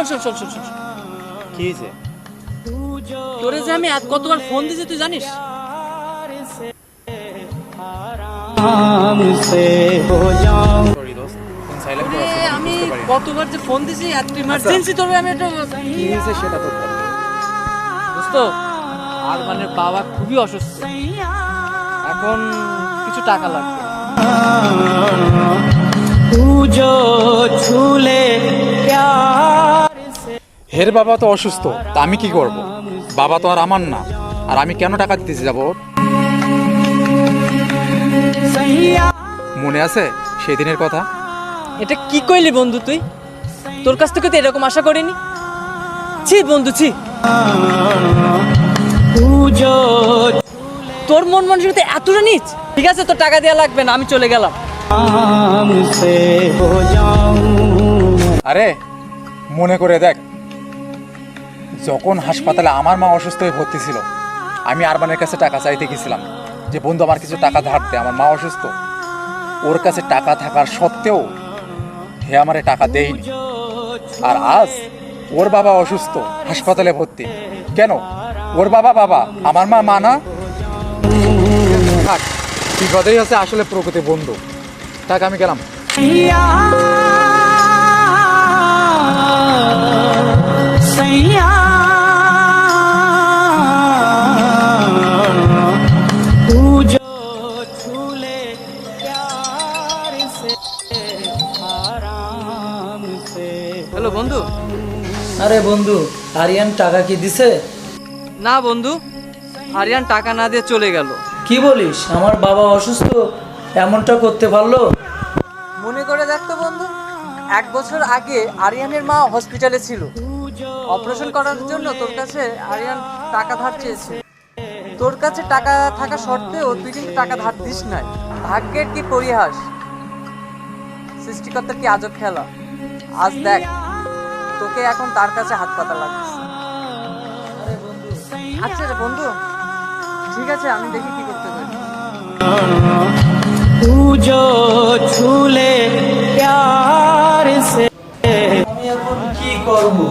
শোন শোন শোন শোন। কি হয়েছে? তোরে যে আমি কতবার ফোন দিয়েছি তুই জানিস? সরি দোস্ত, ফোন সাইলেন্ট আরে, করা ছিল, আমি বুঝতে পারিনি। কতবার যে ফোন দিয়েছি এত ইমার্জেন্সি তোরে আমি একটা কি হয়েছে সেটা তো বল। দোস্ত, আরমানের বাবা খুবই অসুস্থ, এখন কিছু টাকা লাগবে। হের বাবা তো অসুস্থ, তা আমি কি করব? বাবা তো আর আমার না, আর আমি কেন টাকা দিতেছি যাব? মনে আছে সেই দিনের কথা? এটা কি কইলি বন্ধু তুই? তোর কাছ থেকে তো এরকম আশা করিনি। ছি বন্ধু ছি। তোর মন মানসিকতা এতটা নিচ? ঠিক আছে, তোর টাকা দেওয়া লাগবে না, আমি চলে গেলাম। আরে মনে করে দেখ, যখন হাসপাতালে আমার মা অসুস্থ হয়ে ভর্তি ছিল, আমি আরমানের কাছে টাকা চাইতে গেছিলাম যে বন্ধু আমার কিছু টাকা ধার দে, আমার মা অসুস্থ। ওর কাছে টাকা থাকার সত্ত্বেও হে আমারে টাকা দেয়নি। আর আজ ওর বাবা অসুস্থ, হাসপাতালে ভর্তি। কেন? ওর বাবা বাবা, আমার মা মা না? থাক, বিপদেই আছে আসলে প্রকৃতি বন্ধু। থাক, আমি গেলাম। হ্যালো বন্ধু। আরে বন্ধু, আরিয়ান টাকা কি দিছে? না বন্ধু, আরিয়ান টাকা না দিয়ে চলে গেল। কি বলিস? আমার বাবা অসুস্থ, এমনটা করতে পারলো? মনে করে দেখতো বন্ধু, 1 বছর আগে আরিয়ানের মা হসপিটালে ছিল, অপারেশন করার জন্য তোর কাছে আরিয়ান টাকা ধার চেয়েছে। তোর কাছে টাকা থাকা সত্ত্বেও তুই কিন্তু টাকা ধার দিস নাই। ভাগ্যের কি পরিহাস, সৃষ্টিকর্তার কি আজব খেলা। আজ দেখ, তোকে এখন তার কাছে হাত পাতা লাগছে। আচ্ছা রে বন্ধু, ঠিক আছে, আমি দেখি কি করতে পারি। আমি এখন কি করবো?